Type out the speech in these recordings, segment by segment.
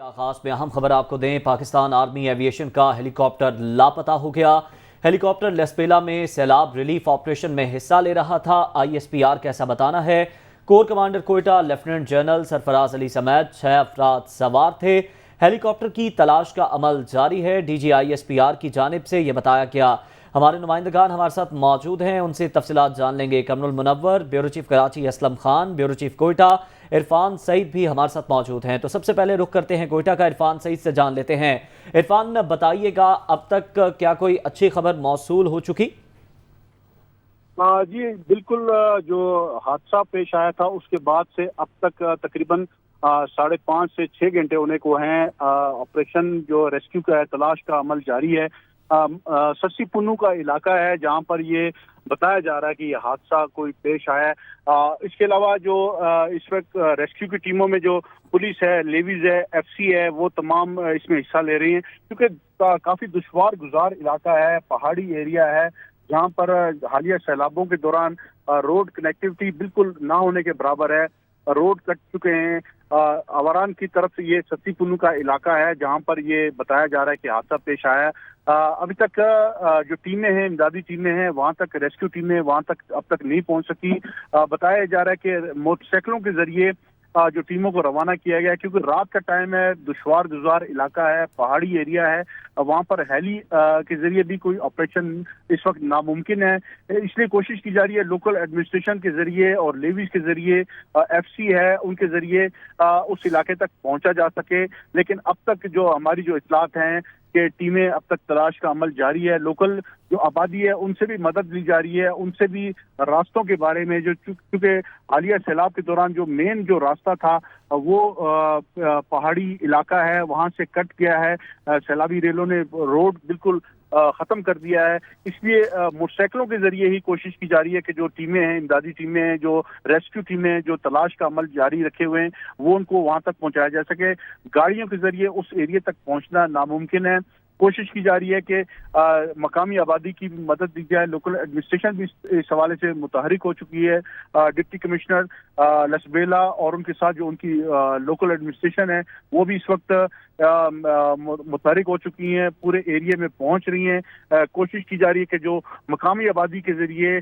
آغاز میں اہم خبر آپ کو دیں، پاکستان آرمی ایویشن کا ہیلی کاپٹر لاپتہ ہو گیا۔ ہیلی کاپٹر لیسپیلا میں سیلاب ریلیف آپریشن میں حصہ لے رہا تھا۔ ISPR کا ایسا بتانا ہے۔ Corps commander Quetta lieutenant general Sarfraz Ali سمیت 6 افراد سوار تھے۔ ہیلی کاپٹر کی تلاش کا عمل جاری ہے۔ DG ISPR کی جانب سے یہ بتایا گیا۔ ہمارے نمائندگان ہمارے ساتھ موجود ہیں، ان سے تفصیلات جان لیں گے۔ کمرل Munawar, bureau chief Karachi Aslam Khan, bureau chief Quetta Irfan Saeed بھی ہمارے ساتھ موجود ہیں۔ تو سب سے پہلے رخ کرتے ہیں کوئٹہ کا، عرفان سعید سے جان لیتے ہیں۔ عرفان، بتائیے گا اب تک کیا کوئی اچھی خبر موصول ہو چکی؟ جی بالکل، جو حادثہ پیش آیا تھا اس کے بعد سے اب تک تقریباً 5.5 سے 6 گھنٹے ہونے کو ہیں۔ آپریشن جو ریسکیو کا ہے، تلاش کا عمل جاری ہے۔ سسی پنو کا علاقہ ہے جہاں پر یہ بتایا جا رہا ہے کہ یہ حادثہ کوئی پیش آیا ہے۔ اس کے علاوہ جو اس وقت ریسکیو کی ٹیموں میں جو پولیس ہے، لیویز ہے، FC ہے، وہ تمام اس میں حصہ لے رہی ہیں، کیونکہ کافی دشوار گزار علاقہ ہے، پہاڑی ایریا ہے جہاں پر حالیہ سیلابوں کے دوران روڈ کنیکٹیوٹی بالکل نہ ہونے کے برابر ہے۔ روڈ کٹ چکے ہیں۔ آوران کی طرف سے یہ سسی پنو کا علاقہ ہے جہاں پر یہ بتایا جا رہا ہے کہ حادثہ پیش آیا ہے۔ ابھی تک جو ٹیمیں ہیں، امدادی ٹیمیں ہیں، وہاں تک ریسکیو ٹیمیں وہاں تک اب تک نہیں پہنچ سکی۔ بتایا جا رہا ہے کہ موٹر سائیکلوں کے ذریعے جو ٹیموں کو روانہ کیا گیا، کیونکہ رات کا ٹائم ہے، دشوار گزار علاقہ ہے، پہاڑی ایریا ہے، وہاں پر ہیلی کے ذریعے بھی کوئی آپریشن اس وقت ناممکن ہے۔ اس لیے کوشش کی جا رہی ہے لوکل ایڈمنسٹریشن کے ذریعے اور لیویز کے ذریعے، FC ہے ان کے ذریعے اس علاقے تک پہنچا جا سکے۔ لیکن اب تک جو ہماری جو اطلاعات ہیں کہ ٹیمیں اب تک تلاش کا عمل جاری ہے۔ لوکل جو آبادی ہے ان سے بھی مدد لی جا رہی ہے، ان سے بھی راستوں کے بارے میں، جو چونکہ حالیہ سیلاب کے دوران جو مین جو راستہ تھا وہ پہاڑی علاقہ ہے، وہاں سے کٹ گیا ہے۔ سیلابی ریلوں نے روڈ بالکل ختم کر دیا ہے۔ اس لیے موٹر سائیکلوں کے ذریعے ہی کوشش کی جا رہی ہے کہ جو ٹیمیں ہیں، امدادی ٹیمیں ہیں، جو ریسکیو ٹیمیں ہیں، جو تلاش کا عمل جاری رکھے ہوئے ہیں، وہ ان کو وہاں تک پہنچایا جا سکے۔ گاڑیوں کے ذریعے اس ایریا تک پہنچنا ناممکن ہے۔ کوشش کی جا رہی ہے کہ مقامی آبادی کی مدد دی جائے۔ لوکل ایڈمنسٹریشن بھی اس حوالے سے متحرک ہو چکی ہے۔ ڈپٹی کمشنر لسبیلا اور ان کے ساتھ جو ان کی لوکل ایڈمنسٹریشن ہے وہ بھی اس وقت متحرک ہو چکی ہیں، پورے ایریے میں پہنچ رہی ہیں۔ کوشش کی جا رہی ہے کہ جو مقامی آبادی کے ذریعے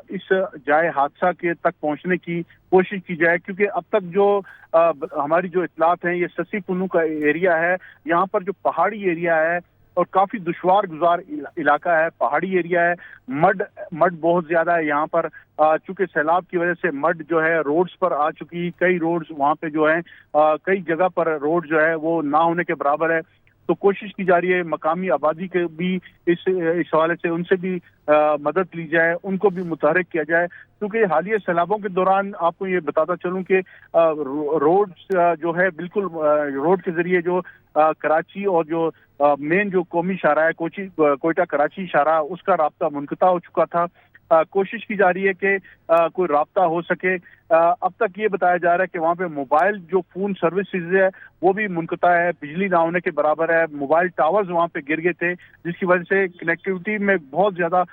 اس جائے حادثہ کے تک پہنچنے کی کوشش کی جائے، کیونکہ اب تک جو ہماری جو اطلاعات ہیں، یہ سسی پنو کا ایریا ہے، یہاں پر جو پہاڑی ایریا ہے اور کافی دشوار گزار علاقہ ہے، پہاڑی ایریا ہے، مڈ بہت زیادہ ہے یہاں پر، چونکہ سیلاب کی وجہ سے مڈ جو ہے روڈز پر آ چکی۔ کئی روڈز وہاں پہ جو ہیں، کئی جگہ پر روڈ جو ہے وہ نہ ہونے کے برابر ہے۔ تو کوشش کی جا رہی ہے مقامی آبادی کے بھی اس حوالے سے ان سے بھی مدد لی جائے، ان کو بھی متحرک کیا جائے، کیونکہ حالیہ سیلابوں کے دوران آپ کو یہ بتاتا چلوں کہ روڈ جو ہے بالکل روڈ کے ذریعے جو کراچی اور جو مین جو قومی شاہراہ ہے کوئٹہ کراچی شاہراہ، اس کا رابطہ منقطع ہو چکا تھا۔ کوشش کی جا رہی ہے کہ کوئی رابطہ ہو سکے۔ اب تک یہ بتایا جا رہا ہے کہ وہاں پہ موبائل جو فون سروسز ہے وہ بھی منقطع ہے، بجلی نہ ہونے کے برابر ہے۔ موبائل ٹاورز وہاں پہ گر گئے تھے، جس کی وجہ سے کنیکٹیوٹی میں بہت زیادہ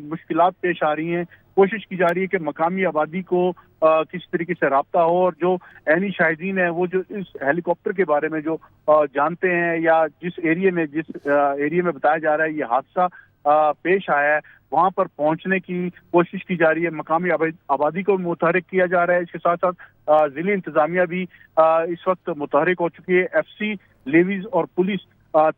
مشکلات پیش آ رہی ہیں۔ کوشش کی جا رہی ہے کہ مقامی آبادی کو کس طریقے سے رابطہ ہو، اور جو عینی شاہدین ہیں وہ جو اس ہیلی کاپٹر کے بارے میں جو جانتے ہیں، یا جس ایریے میں بتایا جا رہا ہے یہ حادثہ پیش آیا ہے، وہاں پر پہنچنے کی کوشش کی جا رہی ہے۔ مقامی آبادی کو متحرک کیا جا رہا ہے۔ اس کے ساتھ ساتھ ضلعی انتظامیہ بھی اس وقت متحرک ہو چکی ہے۔ FC، لیویز اور پولیس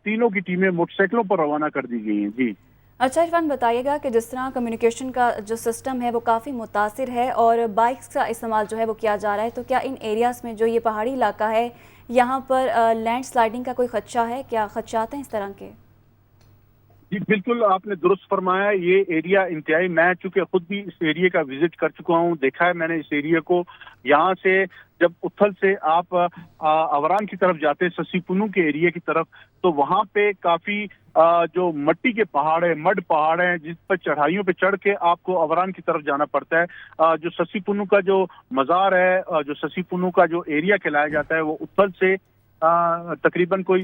تینوں کی ٹیمیں موٹر سائیکلوں پر روانہ کر دی گئی ہیں۔ جی اچھا عرفان، بتائیے گا کہ جس طرح کمیونیکیشن کا جو سسٹم ہے وہ کافی متاثر ہے اور بائکس کا استعمال جو ہے وہ کیا جا رہا ہے، تو کیا ان ایریاز میں جو یہ پہاڑی علاقہ ہے یہاں پر لینڈ سلائیڈنگ کا کوئی خدشہ ہے؟ کیا خدشات ہیں اس طرح کے؟ جی بالکل، آپ نے درست فرمایا۔ یہ ایریا انتہائی، میں چونکہ خود بھی اس ایریا کا وزٹ کر چکا ہوں، دیکھا ہے میں نے اس ایریا کو۔ یہاں سے جب اتھل سے آپ آوران کی طرف جاتے ہیں، سسی پنو کے ایریا کی طرف، تو وہاں پہ کافی جو مٹی کے پہاڑ ہیں، مڈ پہاڑ ہیں، جس پر چڑھائیوں پہ چڑھ کے آپ کو آوران کی طرف جانا پڑتا ہے۔ جو سسی پنو کا جو مزار ہے، جو سسی پنو کا جو ایریا کہلایا جاتا ہے، وہ اتھل سے تقریباً کوئی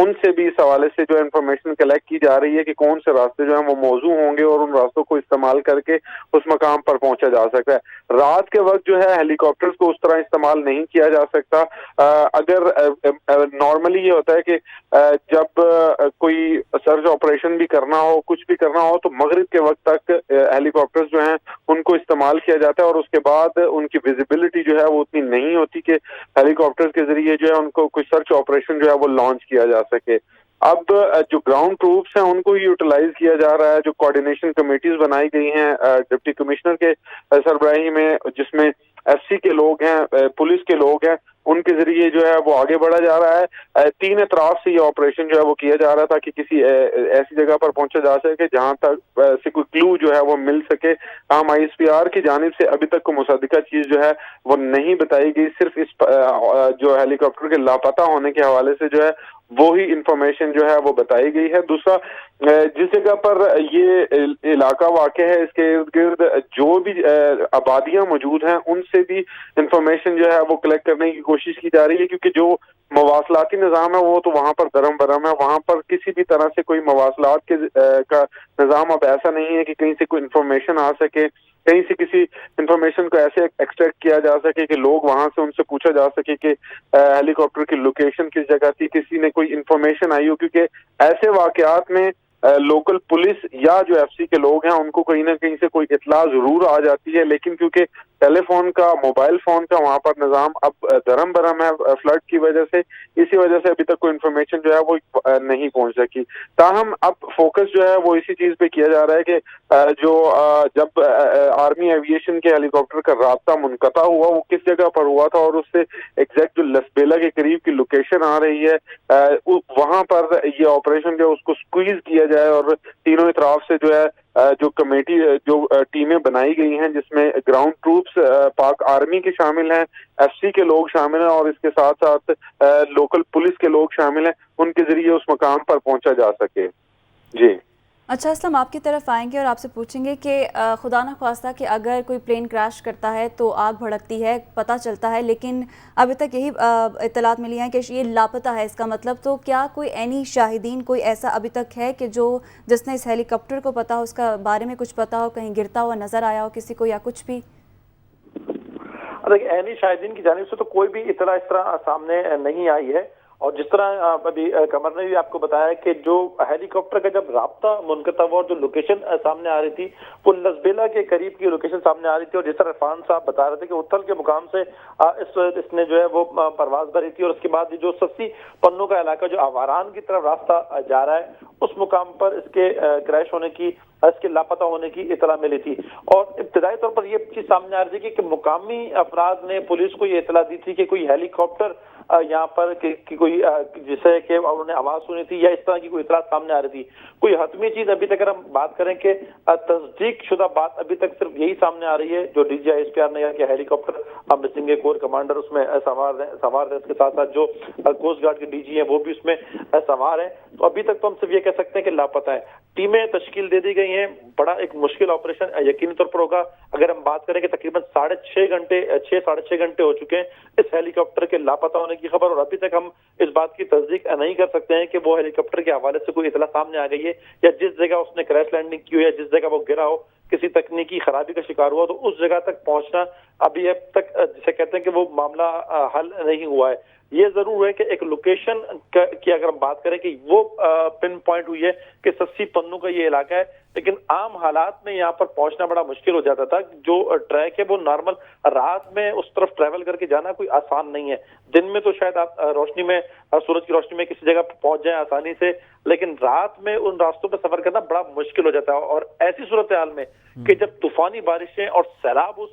ان سے بھی اس حوالے سے جو انفارمیشن کلیکٹ کی جا رہی ہے کہ کون سے راستے جو ہیں وہ موزوں ہوں گے اور ان راستوں کو استعمال کر کے اس مقام پر پہنچا جا سکتا ہے۔ رات کے وقت جو ہے ہیلی کاپٹرز کو اس طرح استعمال نہیں کیا جا سکتا۔ اگر نارملی یہ ہوتا ہے کہ جب کوئی سرچ آپریشن بھی کرنا ہو، کچھ بھی کرنا ہو، تو مغرب کے وقت تک ہیلی کاپٹرز جو ہیں ان کو استعمال کیا جاتا ہے اور اس کے بعد ان کی ویزیبلٹی جو ہے وہ اتنی نہیں ہوتی کہ ہیلی کاپٹرز کے ذریعے جو ہے ان کو کوئی سرچ آپریشن جو ہے وہ لانچ کیا جا سکے۔ اب جو گراؤنڈ ٹروپس ہیں ان کو ہی یوٹیلائز کیا جا رہا ہے، جو کوآرڈینیشن کمیٹیز بنائی گئی ہیں ڈپٹی کمشنر کے سربراہی میں، جس میں ایف سی کے لوگ ہیں، پولیس کے لوگ ہیں، ان کے ذریعے جو ہے وہ آگے بڑھا جا رہا ہے۔ 3 اطراف سے یہ آپریشن جو ہے وہ کیا جا رہا تھا کہ کسی ایسی جگہ پر پہنچا جا سکے جہاں تک سے کوئی کلو جو ہے وہ مل سکے۔ ہم آئی ایس پی آر کی جانب سے ابھی تک کوئی مصدقہ چیز جو ہے وہ نہیں بتائی گئی، صرف اس جو ہیلی کاپٹر کے لاپتہ ہونے کے حوالے سے جو ہے وہی انفارمیشن جو ہے وہ بتائی گئی ہے۔ دوسرا، جس جگہ پر یہ علاقہ واقع ہے اس کے ارد گرد جو بھی آبادیاں موجود ہیں ان سے بھی انفارمیشن جو ہے وہ کلیکٹ کرنے کی کوشش کی جا رہی ہے، کیونکہ جو مواصلاتی نظام ہے وہ تو وہاں پر درم برم ہے، وہاں پر کسی بھی طرح سے کوئی مواصلات کا نظام اب ایسا نہیں ہے کہ کہیں سے کوئی انفارمیشن آ سکے، کہیں سے کسی انفارمیشن کو ایسے ایکسٹریکٹ کیا جا سکے کہ لوگ وہاں سے ان سے پوچھا جا سکے کہ ہیلی کاپٹر کی لوکیشن کس جگہ تھی، کسی نے کوئی انفارمیشن آئی ہو، کیونکہ ایسے واقعات میں لوکل پولیس یا جو ایف سی کے لوگ ہیں ان کو کہیں نہ کہیں سے کوئی اطلاع ضرور آ جاتی ہے، لیکن کیونکہ ٹیلی فون کا، موبائل فون کا وہاں پر نظام اب درم برم ہے فلڈ کی وجہ سے، اسی وجہ سے ابھی تک کوئی انفارمیشن جو ہے وہ نہیں پہنچ سکی۔ تاہم اب فوکس جو ہے وہ اسی چیز پہ کیا جا رہا ہے کہ جو جب آرمی ایویشن کے ہیلی کاپٹر کا رابطہ منقطع ہوا وہ کس جگہ پر ہوا تھا اور اس سے ایگزیکٹ جو لسبیلا کے قریب کی لوکیشن آ رہی ہے وہاں پر یہ آپریشن جو اس کو سکویز کیا جائے، اور تینوں اطراف سے جو ہے جو کمیٹی، جو ٹیمیں بنائی گئی ہیں جس میں گراؤنڈ ٹروپس پاک آرمی کے شامل ہیں، ایف سی کے لوگ شامل ہیں اور اس کے ساتھ ساتھ لوکل پولیس کے لوگ شامل ہیں، ان کے ذریعے اس مقام پر پہنچا جا سکے۔ جی اچھا اسلم، آپ کی طرف آئیں گے اور آپ سے پوچھیں گے کہ خدا نہ خواستہ کہ اگر کوئی پلین کریش کرتا ہے تو آگ بھڑکتی ہے، پتہ چلتا ہے، لیکن ابھی تک یہی اطلاعات ملی ہیں کہ یہ لاپتہ ہے، اس کا مطلب تو کیا کوئی عینی شاہدین کوئی ایسا ابھی تک ہے کہ جس نے اس ہیلی کاپٹر کو پتہ ہو، اس کا بارے میں کچھ پتہ ہو، کہیں گرتا ہوا نظر آیا ہو کسی کو یا کچھ بھی؟ دیکھیں، عینی شاہدین کی جانب سے تو کوئی بھی اطلاع اس طرح سامنے نہیں آئی ہے، اور جس طرح ابھی قمر نے بھی آپ کو بتایا کہ جو ہیلی کاپٹر کا جب رابطہ منقطع ہوا اور جو لوکیشن سامنے آ رہی تھی وہ لسبیلا کے قریب کی لوکیشن سامنے آ رہی تھی، اور جس طرح عرفان صاحب بتا رہے تھے کہ اتھل کے مقام سے اس نے جو ہے وہ پرواز بھری تھی، اور اس کے بعد جو سسی پنوں کا علاقہ جو آواران کی طرف راستہ جا رہا ہے اس مقام پر اس کے کریش ہونے کی، اس کے لاپتہ ہونے کی اطلاع ملی تھی، اور ابتدائی طور پر یہ چیز سامنے آ رہی تھی کہ مقامی افراد نے پولیس کو یہ اطلاع دی تھی کہ کوئی ہیلی کاپٹر یہاں پر کوئی جسے کہ انہوں نے آواز سنی تھی یا اس طرح کی کوئی اطلاع سامنے آ رہی تھی۔ کوئی حتمی چیز ابھی تک اگر ہم بات کریں کہ تصدیق شدہ بات ابھی تک صرف یہی سامنے آ رہی ہے جو D G I S P R نے کہا کہ helicopter missing corps commander اس میں سوار ہیں، اس کے ساتھ ساتھ جو کوسٹ گارڈ کے ڈی جی ہیں وہ بھی اس میں سوار ہیں، تو ابھی تک تو ہم صرف یہ کہہ سکتے ہیں کہ لاپتہ ہے۔ ٹیمیں تشکیل دے دی گئی ہیں، بڑا ایک مشکل آپریشن یقینی طور پر ہوگا۔ اگر ہم بات کریں کہ تقریباً 6.5 گھنٹے ہو چکے ہیں اس ہیلی کاپٹر کے لاپتہ ہونے کی خبر، اور ابھی تک ہم اس بات کی تصدیق نہیں کر سکتے ہیں کہ وہ ہیلی کاپٹر کے حوالے سے کوئی اطلاع سامنے آ گئی ہے، یا جس جگہ اس نے کریش لینڈنگ کی ہو یا جس جگہ وہ گرا ہو کسی تکنیکی خرابی کا شکار ہوا تو اس جگہ تک پہنچنا ابھی اب تک جسے کہتے ہیں کہ وہ معاملہ حل نہیں ہوا ہے۔ یہ ضرور ہے کہ ایک لوکیشن کی اگر ہم بات کریں کہ وہ پن پوائنٹ ہوئی ہے کہ سسی پنوں کا یہ علاقہ ہے، لیکن عام حالات میں یہاں پر پہنچنا بڑا مشکل ہو جاتا تھا۔ جو ٹریک ہے وہ نارمل رات میں اس طرف ٹریول کر کے جانا کوئی آسان نہیں ہے، دن میں تو شاید آپ روشنی میں، سورج کی روشنی میں کسی جگہ پہنچ جائیں آسانی سے، لیکن رات میں ان راستوں پہ سفر کرنا بڑا مشکل ہو جاتا ہے، اور ایسی صورتحال میں کہ جب طوفانی بارشیں اور سیلاب اس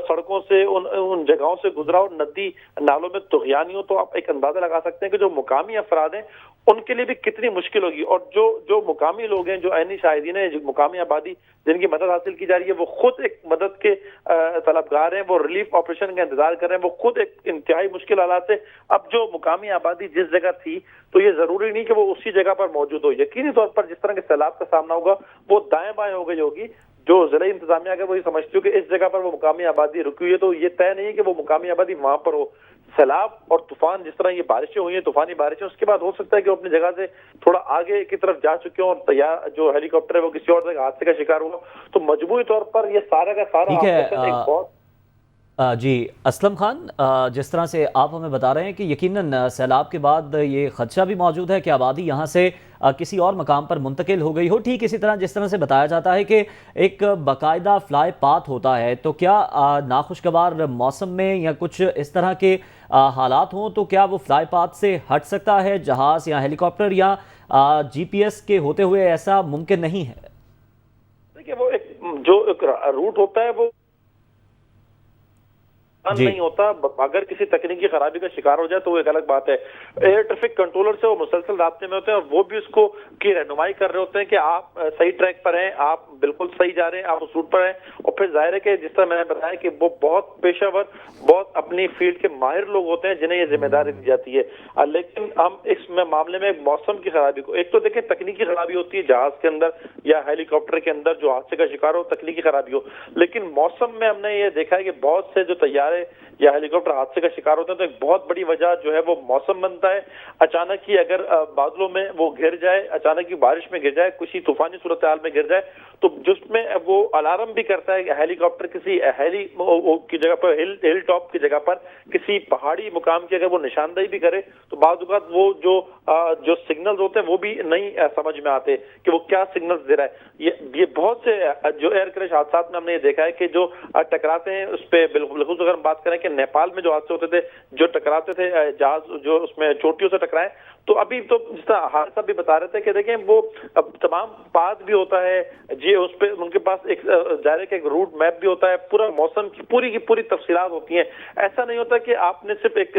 سڑکوں سے ان جگہوں سے گزرا اور ندی نالوں میں طغیانی ہو، تو آپ ایک اندازہ لگا سکتے ہیں کہ جو مقامی افراد ہیں ان کے لیے بھی کتنی مشکل ہوگی، اور جو مقامی لوگ ہیں، جو عینی شاہدین ہیں، جو مقامی آبادی جن کی مدد حاصل کی جا رہی ہے، وہ خود ایک مدد کے طلبگار ہیں، وہ ریلیف آپریشن کا انتظار کر رہے ہیں، وہ خود ایک انتہائی مشکل حالات سے۔ اب جو مقامی آبادی جس جگہ تھی تو یہ ضروری نہیں کہ وہ اسی جگہ پر موجود ہو، یقینی طور پر جس طرح کے سیلاب کا سامنا ہوگا وہ دائیں بائیں ہو گئی ہوگی۔ جو ضلعی انتظامیہ اگر وہی سمجھتی ہو کہ اس جگہ پر وہ مقامی آبادی رکی ہوئی ہے تو یہ طے نہیں ہے کہ وہ مقامی آبادی وہاں پر ہو، سیلاب اور طوفان جس طرح یہ بارشیں ہوئی ہیں طوفانی بارشیں اس کے بعد ہو سکتا ہے کہ وہ اپنی جگہ سے تھوڑا آگے کی طرف جا چکے ہوں اور طیارہ جو ہیلی کاپٹر ہے وہ کسی اور جگہ حادثے کا شکار ہوا. تو مجموعی طور پر یہ سارا کا سارا ٹھیک ہے. آپریشن ایک بہت جی اسلم خان، جس طرح سے آپ ہمیں بتا رہے ہیں کہ یقیناً سیلاب کے بعد یہ خدشہ بھی موجود ہے کہ آبادی یہاں سے کسی اور مقام پر منتقل ہو گئی ہو، ٹھیک اسی طرح جس طرح سے بتایا جاتا ہے کہ ایک باقاعدہ فلائی پاتھ ہوتا ہے، تو کیا ناخوشگوار موسم میں یا کچھ اس طرح کے حالات ہوں تو کیا وہ فلائی پاتھ سے ہٹ سکتا ہے جہاز یا ہیلی کاپٹر، یا جی پی ایس کے ہوتے ہوئے ایسا ممکن نہیں ہے؟ دیکھیے وہ جو ایک روٹ ہوتا ہے وہ نہیں ہوتا. اگر کسی تکنیکی خرابی کا شکار ہو جائے تو وہ ایک الگ بات ہے. ایئر ٹریفک کنٹرولر سے وہ مسلسل رابطے میں ہوتے ہیں اور وہ بھی اس کو کی رہنمائی کر رہے ہوتے ہیں کہ آپ صحیح ٹریک پر ہیں، آپ بالکل صحیح جا رہے ہیں، آپ اس روٹ پر ہیں. اور پھر ظاہر ہے کہ جس طرح میں نے بتایا کہ وہ بہت پیشہ ور، بہت اپنی فیلڈ کے ماہر لوگ ہوتے ہیں جنہیں یہ ذمہ داری دی جاتی ہے. لیکن ہم اس معاملے میں موسم کی خرابی کو ایک تو دیکھیں، تکنیکی خرابی ہوتی ہے جہاز کے اندر یا ہیلی کاپٹر کے اندر جو حادثے کا شکار ہو، تکنیکی خرابی ہو. لیکن موسم میں ہم نے یہ دیکھا ہے کہ بہت سے جو طیارے یا ہیلی کاپٹر حادثے کا شکار ہوتے ہیں تو ایک بہت بڑی وجہ جو ہے وہ موسم بنتا ہے. اچانک ہی اگر بادلوں میں وہ گر جائے، اچانک ہی بارش میں گر جائے، کسی طوفانی صورتحال میں گر جائے تو جس میں وہ الارم بھی کرتا ہے کہ ہیلی کاپٹر کسی ہیلی کی جگہ پر، ہل ٹاپ کی جگہ پر کسی پہاڑی مقام کی اگر وہ نشاندہی بھی کرے تو بعض اوقات وہ جو سگنلز ہوتے ہیں وہ بھی نہیں سمجھ میں آتے کہ وہ کیا سگنلز دے رہا ہے. یہ بہت سے جو ایئر کریش حادثات میں ہم نے یہ دیکھا ہے کہ جو ٹکراتے ہیں اس پہ بالخصوص اگر ہم بات کریں کہ نیپال میں جو حادثے ہوتے تھے، جو ٹکراتے تھے جہاز جو اس میں چوٹیوں سے ٹکرائے، تو ابھی تو جس طرح حادثہ بھی بتا رہے تھے کہ دیکھیں وہ تمام پاتھ بھی ہوتا ہے جی، اس پہ ان کے پاس ایک ظاہر ایک روٹ میپ بھی ہوتا ہے، پورا موسم کی پوری تفصیلات ہوتی ہیں. ایسا نہیں ہوتا کہ آپ نے صرف ایک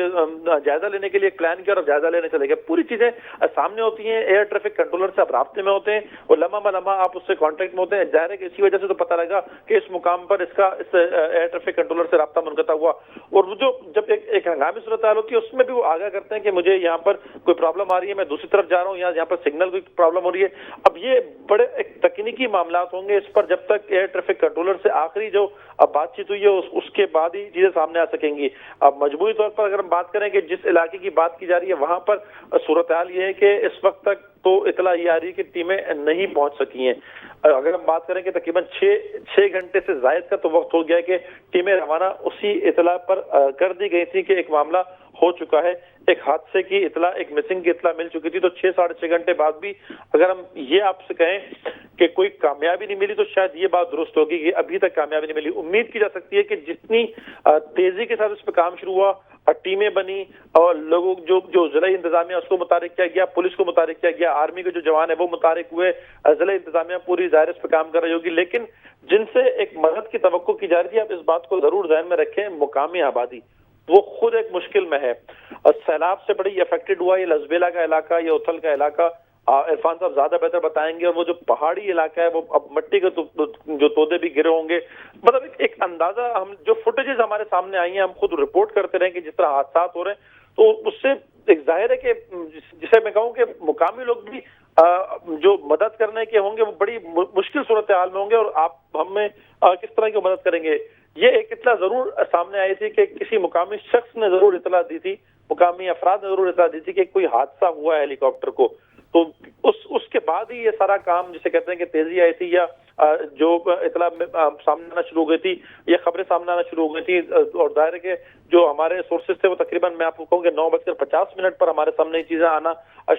جائزہ لینے کے لیے ایک پلان کیا اور جائزہ لینے چلے گئے. پوری چیزیں سامنے ہوتی ہیں. ایئر ٹریفک کنٹرولر سے آپ رابطے میں ہوتے ہیں اور لمحہ بہ لمحہ آپ اس سے کانٹیکٹ میں ہوتے ہیں. ظاہر ہے کہ اسی وجہ سے تو پتہ لگا کہ اس مقام پر اس ایئر ٹریفک کنٹرولر سے رابطہ منقطع ہوا. اور وہ جو جب ایک ہنگامی صورتحال ہوتی ہے اس میں بھی وہ آگاہ کرتے ہیں کہ مجھے یہاں پر کوئی پرابلم آ رہی ہے، میں دوسری طرف جا رہا ہوں، یہاں پر سگنل کی پرابلم ہو رہی ہے. اب یہ بڑے ایک تکنیکی معاملات ہوں گے. اس پر جب تک ایئر ٹریفک کنٹرولر سے آخری جو بات چیت ہوئی ہے اس کے بعد ہی چیزیں سامنے آ سکیں گی. اب مجموعی طور پر اگر ہم بات کریں کہ جس علاقے کی بات کی جا رہی ہے وہاں پر صورتحال یہ ہے کہ اس وقت تک تو اطلاع یہ آ رہی ہے کہ ٹیمیں نہیں پہنچ سکی ہیں. اگر ہم بات کریں کہ تقریباً 6 گھنٹے سے زائد کا تو وقت ہو گیا ہے کہ ٹیمیں روانہ اسی اطلاع پر کر دی گئی تھی کہ ایک معاملہ ہو چکا ہے، ایک حادثے کی اطلاع، ایک مسنگ کی اطلاع مل چکی تھی. تو 6-6.5 گھنٹے بعد بھی اگر ہم یہ آپ سے کہیں کہ کوئی کامیابی نہیں ملی تو شاید یہ بات درست ہوگی کہ ابھی تک کامیابی نہیں ملی. امید کی جا سکتی ہے کہ جتنی تیزی کے ساتھ اس پہ کام شروع ہوا، ٹیمیں بنی اور لوگوں جو ضلعی انتظامیہ اس کو متحرک کیا گیا، پولیس کو متحرک کیا گیا، آرمی کے جو جوان ہیں وہ متحرک ہوئے، ضلعی انتظامیہ پوری ظاہر اس پہ کام کر رہی ہوگی. لیکن جن سے ایک مدد کی توقع کی جا رہی ہے، آپ اس بات کو ضرور ذہن میں رکھیں، مقامی آبادی وہ خود ایک مشکل میں ہے. سیلاب سے بڑی افیکٹڈ ہوا یہ لزبیلا کا علاقہ، یہ اتھل کا علاقہ. عرفان صاحب زیادہ بہتر بتائیں گے. اور وہ جو پہاڑی علاقہ ہے وہ اب مٹی کے جو تودے بھی گرے ہوں گے. مطلب ایک اندازہ، ہم جو فوٹیجز ہمارے سامنے آئی ہیں ہم خود رپورٹ کرتے رہیں کہ جس طرح حادثات ہو رہے ہیں تو اس سے ایک ظاہر ہے کہ جسے میں کہوں کہ مقامی لوگ بھی جو مدد کرنے کے ہوں گے وہ بڑی مشکل صورتحال میں ہوں گے. اور آپ ہمیں کس طرح کی مدد کریں گے؟ یہ ایک اطلاع ضرور سامنے آئی تھی کہ کسی مقامی شخص نے ضرور اطلاع دی تھی، مقامی افراد نے ضرور اطلاع دی تھی کہ کوئی حادثہ ہوا ہے ہیلی کاپٹر کو. تو اس کے بعد ہی یہ سارا کام جسے کہتے ہیں کہ تیزی آئی تھی یا جو اطلاع سامنے آنا شروع ہو گئی تھی، یہ خبریں سامنے آنا شروع ہو گئی تھی. اور ظاہر ہے کہ جو ہمارے سورسز تھے وہ تقریباً میں آپ کو کہوں کہ 9:50 پر ہمارے سامنے یہ چیزیں آنا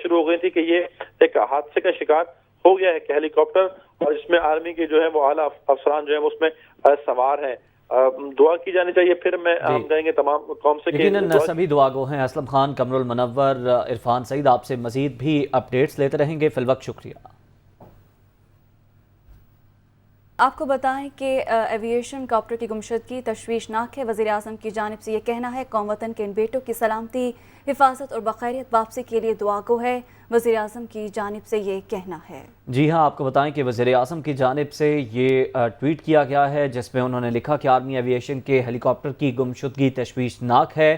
شروع ہو گئی تھی کہ یہ ایک حادثے کا شکار ہو گیا ہے کہ ہیلی کاپٹر، اور اس میں آرمی کے جو ہے وہ اعلیٰ افسران جو ہیں اس میں سوار ہیں. دعا کی جانی چاہیے. پھر میں ہم کہیں گے تمام قوم سے یقیناً سبھی دعا گو ہیں. اسلم خان، قمر المنور، عرفان سعید آپ سے مزید بھی اپڈیٹس لیتے رہیں گے. فی الوقت شکریہ. آپ کو بتائیں کہ ایویشن کاپٹر کی گمشدگی تشویشناک ہے. وزیر اعظم کی جانب سے یہ کہنا ہے قوم وطن کے ان بیٹوں کی سلامتی، حفاظت اور بخیریت واپسی کے لیے دعا گو ہے. وزیر اعظم کی جانب سے یہ کہنا ہے. جی ہاں، آپ کو بتائیں کہ وزیر اعظم کی جانب سے یہ ٹویٹ کیا گیا ہے جس میں انہوں نے لکھا کہ آرمی ایویشن کے ہیلی کاپٹر کی گمشدگی تشویشناک ہے.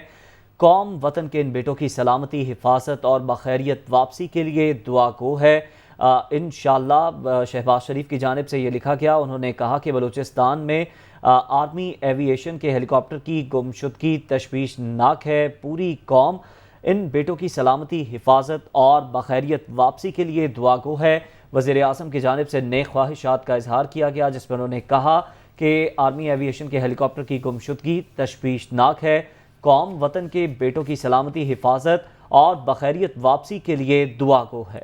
قوم وطن کے ان بیٹوں کی سلامتی، حفاظت اور بخیریت واپسی کے لیے دعا گو ہے. انشاءاللہ شہباز شریف کی جانب سے یہ لکھا گیا. انہوں نے کہا کہ بلوچستان میں آرمی ایویشن کے ہیلی کاپٹر کی گمشدگی تشویشناک ہے. پوری قوم ان بیٹوں کی سلامتی، حفاظت اور بخیریت واپسی کے لیے دعا گو ہے. وزیر اعظم کی جانب سے نیک خواہشات کا اظہار کیا گیا، جس میں انہوں نے کہا کہ آرمی ایویشن کے ہیلی کاپٹر کی گمشدگی تشویشناک ہے. قوم وطن کے بیٹوں کی سلامتی، حفاظت اور بخیریت واپسی کے لیے دعا گو ہے.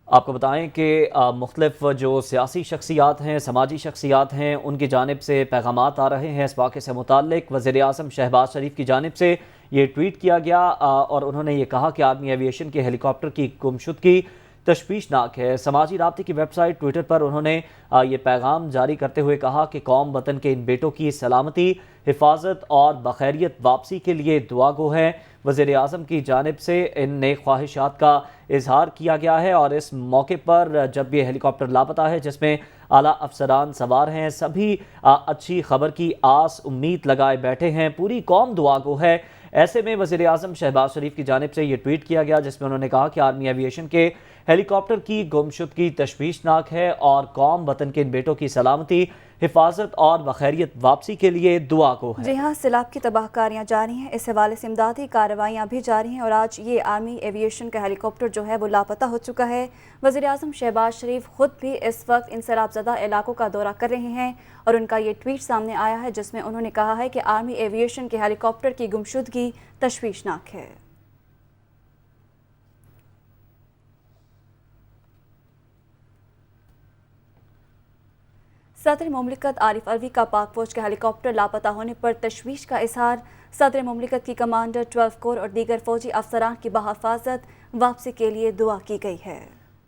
آپ کو بتائیں کہ مختلف جو سیاسی شخصیات ہیں، سماجی شخصیات ہیں، ان کی جانب سے پیغامات آ رہے ہیں اس واقعے سے متعلق. وزیر اعظم شہباز شریف کی جانب سے یہ ٹویٹ کیا گیا اور انہوں نے یہ کہا کہ آرمی ایویشن کے ہیلی کاپٹر کی گمشدگی تشویشناک ہے. سماجی رابطے کی ویب سائٹ ٹویٹر پر انہوں نے یہ پیغام جاری کرتے ہوئے کہا کہ قوم وطن کے ان بیٹوں کی سلامتی، حفاظت اور بخیریت واپسی کے لیے دعا گو ہے. وزیر اعظم کی جانب سے ان نیک خواہشات کا اظہار کیا گیا ہے اور اس موقع پر جب یہ ہیلی کاپٹر لاپتہ ہے جس میں اعلیٰ افسران سوار ہیں، سبھی اچھی خبر کی آس امید لگائے بیٹھے ہیں. پوری قوم دعا گو ہے. ایسے میں وزیر اعظم شہباز شریف کی جانب سے یہ ٹویٹ کیا گیا جس میں انہوں نے کہا کہ آرمی ایویشن کے ہیلی کاپٹر کی گمشدگی تشویشناک ہے اور قوم وطن کے ان بیٹوں کی سلامتی، حفاظت اور بخیریت واپسی کے لیے دعا گو ہے. جی ہاں، سیلاب کی تباہ کاریاں جاری ہیں، اس حوالے سے امدادی کارروائیاں بھی جاری ہیں اور آج یہ آرمی ایویشن کا ہیلی کاپٹر جو ہے وہ لاپتہ ہو چکا ہے. وزیر اعظم شہباز شریف خود بھی اس وقت ان سیلاب زدہ علاقوں کا دورہ کر رہے ہیں اور ان کا یہ ٹویٹ سامنے آیا ہے جس میں انہوں نے کہا ہے کہ آرمی ایویشن کے ہیلی کاپٹر کی گمشدگی تشویشناک ہے. صدر مملکت عارف الوی کا پاک فوج کے ہیلی کاپٹر لاپتہ ہونے پر تشویش کا اظہار. صدر مملکت کی کمانڈر 12 کور اور دیگر فوجی افسران کی بحفاظت واپسی کے لیے دعا کی گئی ہے.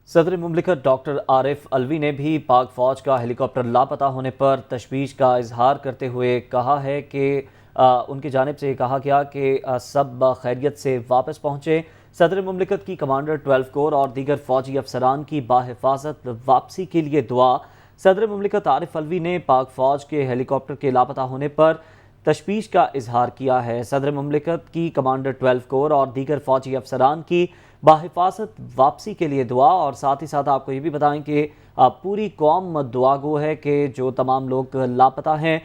صدر مملکت ڈاکٹر عارف الوی نے بھی پاک فوج کا ہیلی کاپٹر لاپتہ ہونے پر تشویش کا اظہار کرتے ہوئے کہا ہے کہ ان کی جانب سے کہا گیا کہ سب خیریت سے واپس پہنچے. صدر مملکت کی کمانڈر 12 کور اور دیگر فوجی افسران کی بحفاظت واپسی کے لیے دعا. صدر مملکت عارف الوی نے پاک فوج کے ہیلی کاپٹر کے لاپتہ ہونے پر تشویش کا اظہار کیا ہے. صدر مملکت کی کمانڈر 12 کور اور دیگر فوجی افسران کی بحفاظت واپسی کے لیے دعا اور ساتھ ہی ساتھ آپ کو یہ بھی بتائیں کہ پوری قوم دعا گو ہے کہ جو تمام لوگ لاپتہ ہیں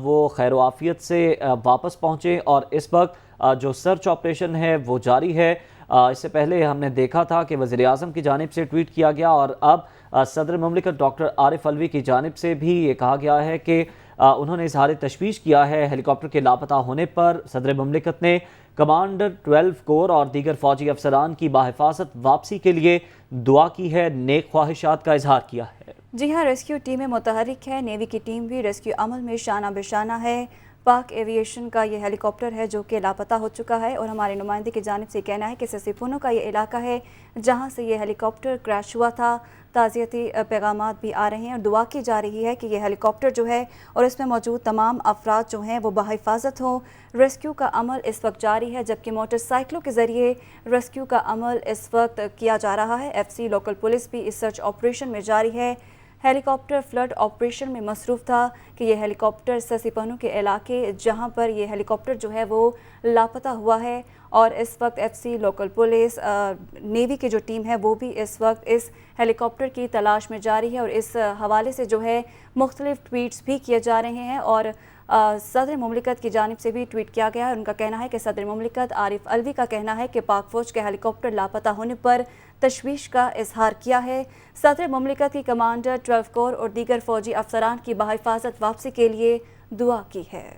وہ خیر و عافیت سے واپس پہنچے اور اس وقت جو سرچ آپریشن ہے وہ جاری ہے. اس سے پہلے ہم نے دیکھا تھا کہ وزیر اعظم کی جانب سے ٹویٹ کیا گیا اور اب صدر مملکت ڈاکٹر عارف الوی کی جانب سے بھی یہ کہا گیا ہے کہ انہوں نے اظہار تشویش کیا ہے ہیلی کاپٹر کے لاپتہ ہونے پر. صدر مملکت نے کمانڈر 12 کور اور دیگر فوجی افسران کی بحفاظت واپسی کے لیے دعا کی ہے، نیک خواہشات کا اظہار کیا ہے. جی ہاں، ریسکیو ٹیمیں متحرک ہے. نیوی کی ٹیم بھی ریسکیو عمل میں شانہ بشانہ ہے. پاک ایویشن کا یہ ہیلی کاپٹر ہے جو کہ لاپتہ ہو چکا ہے اور ہمارے نمائندے کی جانب سے کہنا ہے کہ سسیپونو کا یہ علاقہ ہے جہاں سے یہ ہیلی کاپٹر کریش ہوا تھا. تعزیتی پیغامات بھی آ رہے ہیں اور دعا کی جا رہی ہے کہ یہ ہیلی کاپٹر جو ہے اور اس میں موجود تمام افراد جو ہیں وہ بحفاظت ہوں. ریسکیو کا عمل اس وقت جاری ہے جبکہ موٹر سائیکلوں کے ذریعے ریسکیو کا عمل اس وقت کیا جا رہا ہے. FCC لوکل پولیس بھی اس سرچ آپریشن میں جاری ہے. ہیلی کاپٹر فلڈ آپریشن میں مصروف تھا کہ یہ ہیلی کاپٹر سسیپونو کے علاقے جہاں پر یہ ہیلی کاپٹر جو ہے وہ لاپتہ ہوا ہے اور اس وقت FCC لوکل پولیس نیوی کی جو ٹیم ہے وہ بھی اس وقت اس ہیلی کاپٹر کی تلاش میں جاری ہے اور اس حوالے سے جو ہے مختلف ٹویٹس بھی کیے جا رہے ہیں اور صدر مملکت کی جانب سے بھی ٹویٹ کیا گیا ہے. ان کا کہنا ہے کہ صدر مملکت عارف الوی کا کہنا ہے کہ پاک فوج کے ہیلی کاپٹر لاپتہ ہونے پر تشویش کا اظہار کیا ہے. صدر مملکت کی کمانڈر 12 کور اور دیگر فوجی افسران کی بحفاظت واپسی کے لیے دعا کی ہے.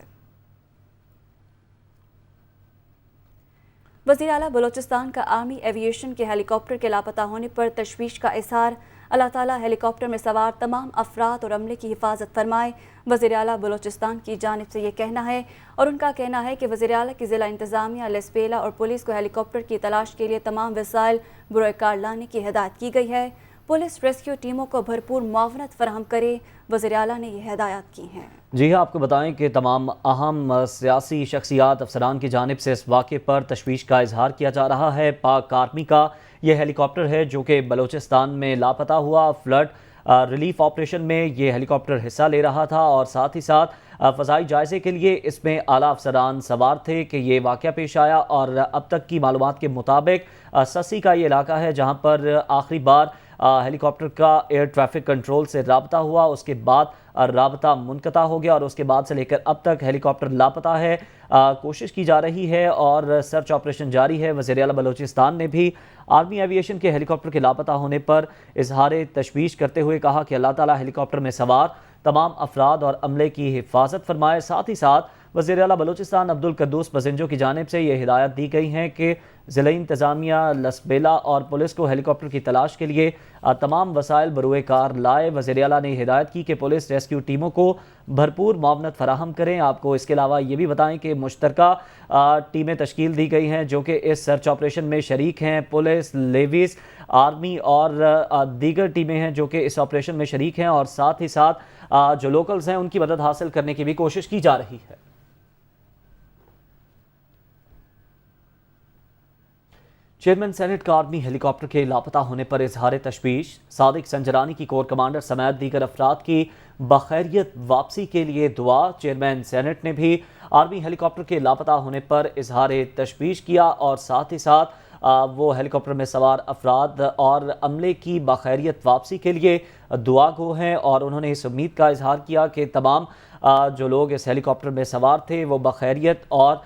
وزیر اعلیٰ بلوچستان کا آرمی ایویشن کے ہیلی کاپٹر کے لاپتہ ہونے پر تشویش کا اظہار. اللہ تعالیٰ ہیلی کاپٹر میں سوار تمام افراد اور عملے کی حفاظت فرمائے. وزیر اعلیٰ بلوچستان کی جانب سے یہ کہنا ہے اور ان کا کہنا ہے کہ وزیر اعلیٰ کی ضلع انتظامیہ، لیسپیلا اور پولیس کو ہیلی کاپٹر کی تلاش کے لیے تمام وسائل بروئے کار لانے کی ہدایت کی گئی ہے. پولیس ریسکیو ٹیموں کو بھرپور معاونت فراہم کرے، وزیر اعلیٰ نے یہ ہدایات کی ہیں. جی ہاں، آپ کو بتائیں کہ تمام اہم سیاسی شخصیات افسران کی جانب سے اس واقعے پر تشویش کا اظہار کیا جا رہا ہے. پاک آرمی کا یہ ہیلی کاپٹر ہے جو کہ بلوچستان میں لاپتہ ہوا. فلڈ ریلیف آپریشن میں یہ ہیلی کاپٹر حصہ لے رہا تھا اور ساتھ ہی ساتھ فضائی جائزے کے لیے اس میں اعلیٰ افسران سوار تھے کہ یہ واقعہ پیش آیا، اور اب تک کی معلومات کے مطابق سسی کا یہ علاقہ ہے جہاں پر آخری بار ہیلی کاپٹر کا ایئر ٹریفک کنٹرول سے رابطہ ہوا، اس کے بعد رابطہ منقطع ہو گیا اور اس کے بعد سے لے کر اب تک ہیلی کاپٹر لاپتہ ہے۔ کوشش کی جا رہی ہے اور سرچ آپریشن جاری ہے۔ وزیر اعلیٰ بلوچستان نے بھی آرمی ایوی ایشن کے ہیلی کاپٹر کے لاپتہ ہونے پر اظہار تشویش کرتے ہوئے کہا کہ اللہ تعالیٰ ہیلی کاپٹر میں سوار تمام افراد اور عملے کی حفاظت فرمائے۔ ساتھ ہی ساتھ وزیر اعلیٰ بلوچستان عبدالقدوس بزنجو کی جانب سے یہ ہدایت دی گئی ہیں کہ ضلعی انتظامیہ، لسبیلا اور پولیس کو ہیلی کاپٹر کی تلاش کے لیے تمام وسائل بروئے کار لائے۔ وزیر اعلیٰ نے ہدایت کی کہ پولیس ریسکیو ٹیموں کو بھرپور معاونت فراہم کریں۔ آپ کو اس کے علاوہ یہ بھی بتائیں کہ مشترکہ ٹیمیں تشکیل دی گئی ہیں جو کہ اس سرچ آپریشن میں شریک ہیں۔ پولیس، لیویز، آرمی اور دیگر ٹیمیں ہیں جو کہ اس آپریشن میں شریک ہیں، اور ساتھ ہی ساتھ جو لوکلز ہیں ان کی مدد حاصل کرنے کی بھی کوشش کی جا رہی ہے۔ چیئرمین سینٹ کا آرمی ہیلی کاپٹر کے لاپتہ ہونے پر اظہار تشویش۔ صادق سنجرانی کی کور کمانڈر سمیت دیگر افراد کی بخیریت واپسی کے لیے دعا۔ چیئرمین سینٹ نے بھی آرمی ہیلی کاپٹر کے لاپتہ ہونے پر اظہار تشویش کیا اور ساتھ ہی ساتھ وہ ہیلی کاپٹر میں سوار افراد اور عملے کی بخیریت واپسی کے لیے دعا گو ہیں، اور انہوں نے اس امید کا اظہار کیا کہ تمام جو لوگ اس ہیلی کاپٹر میں سوار تھے وہ بخیریت اور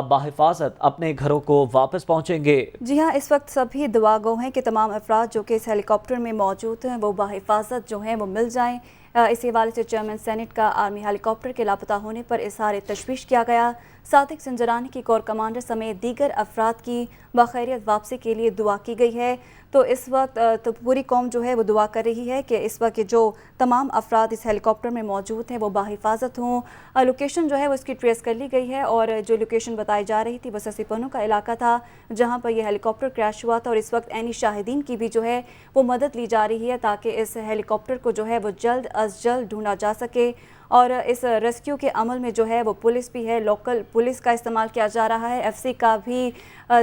بحفاظت اپنے گھروں کو واپس پہنچیں گے۔ جی ہاں، اس وقت سبھی دعا گو ہیں کہ تمام افراد جو کہ اس ہیلی کاپٹر میں موجود ہیں وہ بحفاظت جو ہیں وہ مل جائیں۔ اس حوالے سے چیئرمین سینٹ کا آرمی ہیلی کاپٹر کے لاپتہ ہونے پر اظہار تشویش کیا گیا۔ صادق سنجرانی کی کور کمانڈر سمیت دیگر افراد کی بخیریت واپسی کے لیے دعا کی گئی ہے۔ تو اس وقت تو پوری قوم جو ہے وہ دعا کر رہی ہے کہ اس وقت جو تمام افراد اس ہیلی کاپٹر میں موجود ہیں وہ بحفاظت ہوں۔ لوکیشن جو ہے وہ اس کی ٹریس کر لی گئی ہے، اور جو لوکیشن بتائی جا رہی تھی وہ سسی پنو کا علاقہ تھا جہاں پر یہ ہیلی کاپٹر کریش ہوا تھا، اور اس وقت عینی شاہدین کی بھی جو ہے وہ مدد لی جا رہی ہے تاکہ اس ہیلی کاپٹر کو جو ہے وہ جلد از جلد ڈھونڈا جا سکے۔ اور اس ریسکیو کے عمل میں جو ہے وہ پولیس بھی ہے، لوکل پولیس کا استعمال کیا جا رہا ہے، ایف سی کا بھی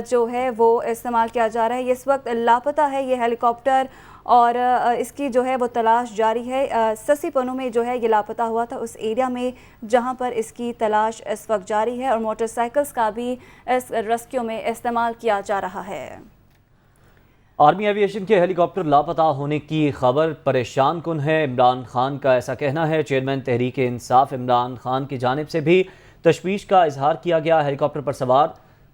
جو ہے وہ استعمال کیا جا رہا ہے۔ اس وقت لاپتہ ہے یہ ہیلی کاپٹر اور اس کی جو ہے وہ تلاش جاری ہے۔ سسی پنو میں جو ہے یہ لاپتہ ہوا تھا اس ایریا میں جہاں پر اس کی تلاش اس وقت جاری ہے، اور موٹر سائیکلز کا بھی اس ریسکیو میں استعمال کیا جا رہا ہے۔ آرمی ایوی ایشن کے ہیلی کاپٹر لاپتہ ہونے کی خبر پریشان کن ہے، عمران خان کا ایسا کہنا ہے۔ چیئرمین تحریک انصاف عمران خان کی جانب سے بھی تشویش کا اظہار کیا گیا۔ ہیلی کاپٹر پر سوار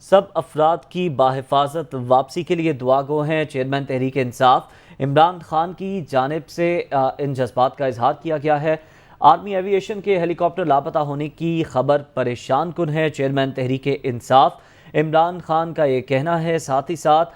سب افراد کی بحفاظت واپسی کے لیے دعا گو ہیں۔ چیئرمین تحریک انصاف عمران خان کی جانب سے ان جذبات کا اظہار کیا گیا ہے۔ آرمی ایوی ایشن کے ہیلی کاپٹر لاپتہ ہونے کی خبر پریشان کن ہے، چیئرمین تحریک انصاف عمران خان کا یہ کہنا ہے۔ ساتھ ہی ساتھ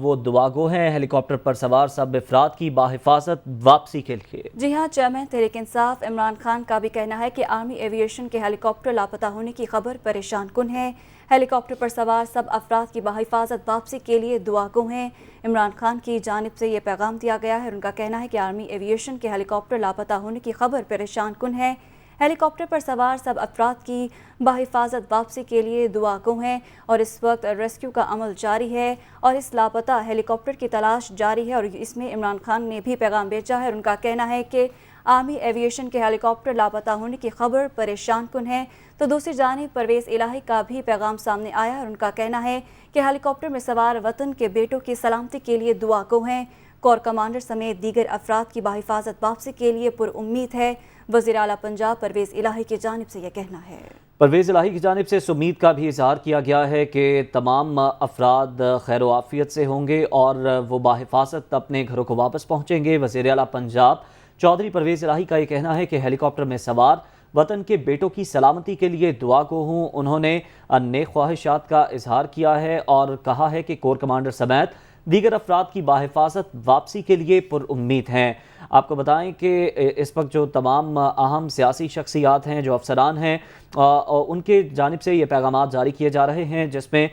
وہ دعا گو ہیں ہیلی کاپٹر پر سوار سب افراد کی بحفاظت واپسی کے لیے۔ جی ہاں، چیئرمین تحریک انصاف عمران خان کا بھی کہنا ہے کہ آرمی ایوی ایشن کے ہیلی کاپٹر لاپتہ ہونے کی خبر پریشان کن ہے۔ ہیلی کاپٹر پر سوار سب افراد کی بحفاظت واپسی کے لیے دعا گو ہیں۔ عمران خان کی جانب سے یہ پیغام دیا گیا ہے، ان کا کہنا ہے کہ آرمی ایوی ایشن کے ہیلی کاپٹر لاپتہ ہونے کی خبر پریشان کن ہے۔ ہیلی کاپٹر پر سوار سب افراد کی بحفاظت واپسی کے لیے دعا گو ہیں، اور اس وقت ریسکیو کا عمل جاری ہے اور اس لاپتہ ہیلی کاپٹر کی تلاش جاری ہے، اور اس میں عمران خان نے بھی پیغام بھیجا ہے، اور ان کا کہنا ہے کہ آرمی ایوی ایشن کے ہیلی کاپٹر لاپتہ ہونے کی خبر پریشان کن ہے۔ تو دوسری جانب پرویز الہی کا بھی پیغام سامنے آیا ہے، اور ان کا کہنا ہے کہ ہیلی کاپٹر میں سوار وطن کے بیٹوں کی سلامتی کے لیے دعا گو ہیں۔ کور کمانڈر سمیت دیگر افراد کی بحفاظت واپسی کے لیے پر امید ہے۔ وزیر اعلیٰ پنجاب پرویز الہی کی جانب سے یہ کہنا ہے۔ پرویز الہی کی جانب سے اس امید کا بھی اظہار کیا گیا ہے کہ تمام افراد خیر و عافیت سے ہوں گے اور وہ بحفاظت اپنے گھروں کو واپس پہنچیں گے۔ وزیر اعلیٰ پنجاب چودھری پرویز الہی کا یہ کہنا ہے کہ ہیلی کاپٹر میں سوار وطن کے بیٹوں کی سلامتی کے لیے دعا گو ہوں۔ انہوں نے نیک خواہشات کا اظہار کیا ہے اور کہا ہے کہ کور کمانڈر سمیت دیگر افراد کی بحفاظت واپسی کے لیے پر امید ہیں۔ آپ کو بتائیں کہ اس وقت جو تمام اہم سیاسی شخصیات ہیں، جو افسران ہیں، ان کے جانب سے یہ پیغامات جاری کیے جا رہے ہیں جس میں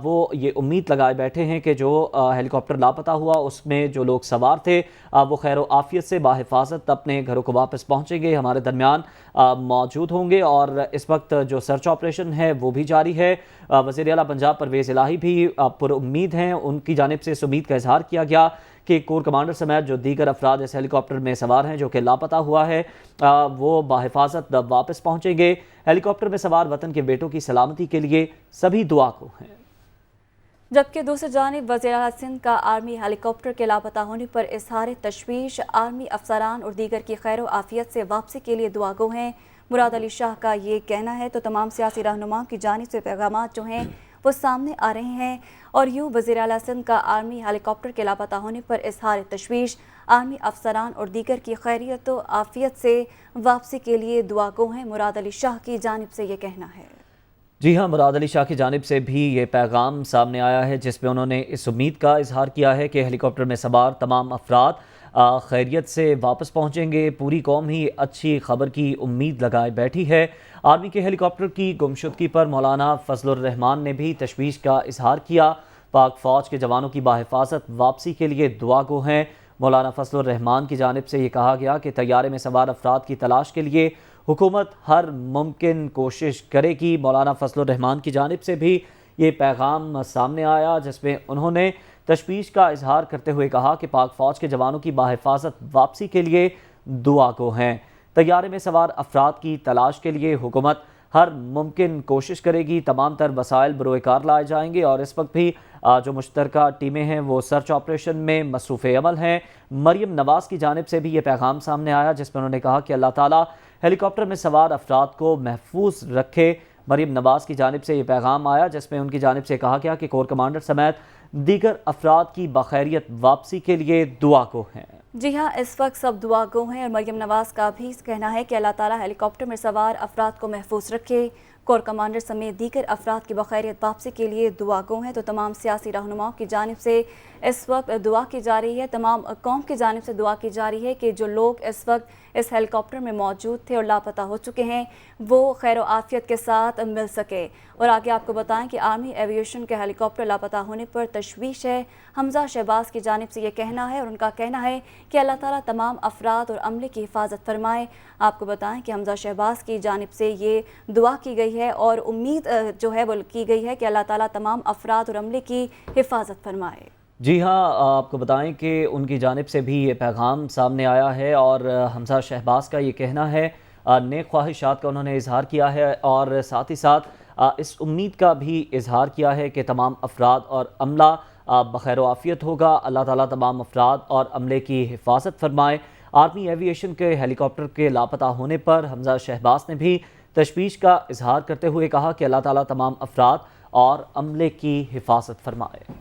وہ یہ امید لگائے بیٹھے ہیں کہ جو ہیلی کاپٹر لاپتہ ہوا اس میں جو لوگ سوار تھے وہ خیر و عافیت سے بحفاظت اپنے گھروں کو واپس پہنچیں گے، ہمارے درمیان موجود ہوں گے، اور اس وقت جو سرچ آپریشن ہے وہ بھی جاری ہے۔ وزیر اعلیٰ پنجاب پرویز الہی بھی پر امید ہیں، ان کی جانب سے اس امید کا اظہار کیا گیا کہ کور کمانڈر سمیت جو دیگر افراد اس ہیلی کاپٹر میں سوار ہیں جو کہ لاپتہ ہوا ہے وہ بحفاظت واپس پہنچیں گے۔ ہیلی کاپٹر میں سوار وطن کے بیٹوں کی سلامتی کے لیے سبھی دعا کو ہیں۔ جبکہ دوسری جانب وزیر اعلیٰ سندھ کا آرمی ہیلی کاپٹر کے لاپتہ ہونے پر اظہار تشویش، آرمی افسران اور دیگر کی خیر و عافیت سے واپسی کے لیے دعا گو ہیں۔ مراد علی شاہ کا یہ کہنا ہے تو تمام سیاسی رہنماؤں کی جانب سے پیغامات جو ہیں وہ سامنے آ رہے ہیں، اور یوں وزیر اعلیٰ سندھ کا آرمی ہیلی کاپٹر کے لاپتہ ہونے پر اظہار تشویش، آرمی افسران اور دیگر کی خیریت و عافیت سے واپسی کے لیے دعا گو ہیں۔ مراد علی شاہ کی جانب سے یہ کہنا ہے۔ جی ہاں، مراد علی شاہ کی جانب سے بھی یہ پیغام سامنے آیا ہے جس میں انہوں نے اس امید کا اظہار کیا ہے کہ ہیلی کاپٹر میں سوار تمام افراد خیریت سے واپس پہنچیں گے۔ پوری قوم ہی اچھی خبر کی امید لگائے بیٹھی ہے۔ آرمی کے ہیلی کاپٹر کی گمشدگی پر مولانا فضل الرحمان نے بھی تشویش کا اظہار کیا۔ پاک فوج کے جوانوں کی بحفاظت واپسی کے لیے دعا گو ہیں۔ مولانا فضل الرحمان کی جانب سے یہ کہا گیا کہ طیارے میں سوار افراد کی تلاش کے لیے حکومت ہر ممکن کوشش کرے گی۔ مولانا فضل الرحمان کی جانب سے بھی یہ پیغام سامنے آیا جس میں انہوں نے تشویش کا اظہار کرتے ہوئے کہا کہ پاک فوج کے جوانوں کی بحفاظت واپسی کے لیے دعا گو ہیں۔ طیارے میں سوار افراد کی تلاش کے لیے حکومت ہر ممکن کوشش کرے گی۔ تمام تر وسائل بروئے کار لائے جائیں گے اور اس وقت بھی جو مشترکہ ٹیمیں ہیں وہ سرچ آپریشن میں مصروف عمل ہیں۔ مریم نواز کی جانب سے بھی یہ پیغام سامنے آیا جس میں انہوں نے کہا کہ اللہ تعالیٰ ہیلی کاپٹر میں سوار افراد کو محفوظ رکھے۔ مریم نواز کی جانب سے یہ پیغام آیا جس میں ان کی جانب سے کہا گیا کہ کور کمانڈر سمیت دیگر افراد کی بخیریت واپسی کے لیے دعا گو ہیں۔ جی ہاں، اس وقت سب دعا گو ہیں اور مریم نواز کا بھی کہنا ہے کہ اللہ تعالیٰ ہیلی کاپٹر میں سوار افراد کو محفوظ رکھے۔ کور کمانڈر سمیت دیگر افراد کی بخیریت واپسی کے لیے دعا گو ہیں تو تمام سیاسی رہنماؤں کی جانب سے اس وقت دعا کی جا رہی ہے، تمام قوم کی جانب سے دعا کی جا رہی ہے کہ جو لوگ اس وقت اس ہیلی کاپٹر میں موجود تھے اور لاپتہ ہو چکے ہیں وہ خیر و عافیت کے ساتھ مل سکے۔ اور آگے آپ کو بتائیں کہ آرمی ایویشن کے ہیلی کاپٹر لاپتہ ہونے پر تشویش ہے۔ حمزہ شہباز کی جانب سے یہ کہنا ہے اور ان کا کہنا ہے کہ اللہ تعالیٰ تمام افراد اور عملے کی حفاظت فرمائے۔ آپ کو بتائیں کہ حمزہ شہباز کی جانب سے یہ دعا کی گئی ہے اور امید جو ہے وہ کی گئی ہے کہ اللہ تعالیٰ تمام افراد اور عملے کی حفاظت فرمائے۔ جی ہاں، آپ کو بتائیں کہ ان کی جانب سے بھی یہ پیغام سامنے آیا ہے اور حمزہ شہباز کا یہ کہنا ہے، نیک خواہشات کا انہوں نے اظہار کیا ہے اور ساتھ ہی ساتھ اس امید کا بھی اظہار کیا ہے کہ تمام افراد اور عملہ بخیر و عافیت ہوگا۔ اللہ تعالیٰ تمام افراد اور عملے کی حفاظت فرمائے۔ آرمی ایویشن کے ہیلی کاپٹر کے لاپتہ ہونے پر حمزہ شہباز نے بھی تشویش کا اظہار کرتے ہوئے کہا کہ اللہ تعالیٰ تمام افراد اور عملے کی حفاظت فرمائے۔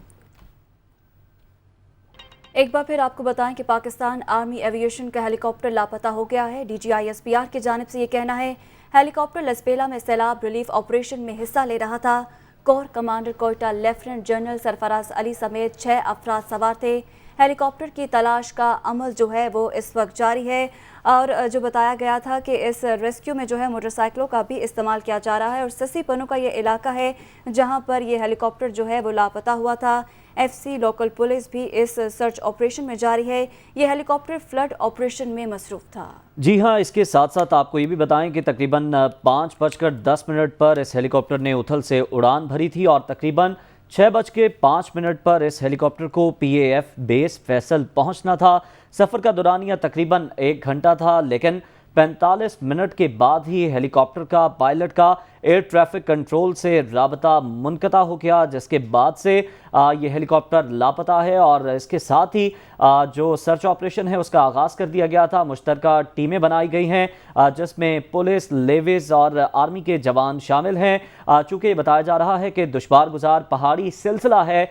ایک بار پھر آپ کو بتائیں کہ پاکستان آرمی ایویشن کا ہیلی کاپٹر لاپتہ ہو گیا ہے۔ ڈی جی ISPR کی جانب سے یہ کہنا ہے ہیلی کاپٹر لسپیلا میں سیلاب ریلیف آپریشن میں حصہ لے رہا تھا۔ Corps commander Quetta lieutenant general Sarfraz Ali سمیت 6 افراد سوار تھے۔ ہیلی کاپٹر کی تلاش کا عمل جو ہے وہ اس وقت جاری ہے اور جو بتایا گیا تھا کہ اس ریسکیو میں جو ہے موٹر سائیکلوں کا بھی استعمال کیا جا رہا ہے اور سسی پنو کا یہ علاقہ ہے جہاں پر یہ ہیلی کاپٹر جو ہے وہ لاپتہ ہوا تھا۔ FC لوکل پولیس بھی اس سرچ آپریشن میں جاری ہے۔ یہ ہیلی کاپٹر فلڈ آپریشن میں مصروف تھا۔ جی ہاں، اس کے ساتھ ساتھ آپ کو یہ بھی بتائیں کہ تقریباً 5:10 پر اس ہیلی کاپٹر نے اتھل سے اڑان بھری تھی اور تقریباً 6:05 پر اس ہیلی کاپٹر کو PAF بیس فیصل پہنچنا تھا۔ سفر کا دورانیہ تقریباً 1 گھنٹہ تھا لیکن 45 منٹ کے بعد ہی ہیلی کاپٹر کا پائلٹ کا ایئر ٹریفک کنٹرول سے رابطہ منقطع ہو گیا جس کے بعد سے یہ ہیلی کاپٹر لاپتہ ہے اور اس کے ساتھ ہی جو سرچ آپریشن ہے اس کا آغاز کر دیا گیا تھا۔ مشترکہ ٹیمیں بنائی گئی ہیں جس میں پولیس، لیویز اور آرمی کے جوان شامل ہیں۔ چونکہ یہ بتایا جا رہا ہے کہ دشوار گزار پہاڑی سلسلہ ہے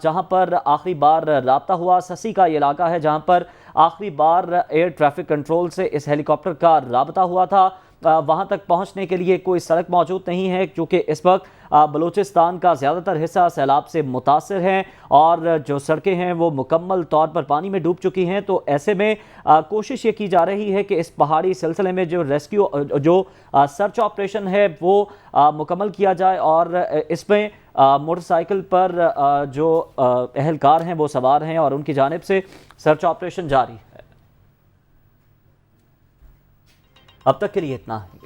جہاں پر آخری بار رابطہ ہوا۔ سسی کا یہ علاقہ ہے جہاں پر آخری بار ایئر ٹریفک کنٹرول سے اس ہیلی کاپٹر کا رابطہ ہوا تھا۔ وہاں تک پہنچنے کے لیے کوئی سڑک موجود نہیں ہے کیونکہ اس وقت بلوچستان کا زیادہ تر حصہ سیلاب سے متاثر ہے اور جو سڑکیں ہیں وہ مکمل طور پر پانی میں ڈوب چکی ہیں۔ تو ایسے میں کوشش یہ کی جا رہی ہے کہ اس پہاڑی سلسلے میں جو ریسکیو جو سرچ آپریشن ہے وہ مکمل کیا جائے اور اس میں موٹر سائیکل پر جو اہلکار ہیں وہ سوار ہیں اور ان کی جانب سے سرچ آپریشن جاری ہے۔ اب تک کے لیے اتنا ہی۔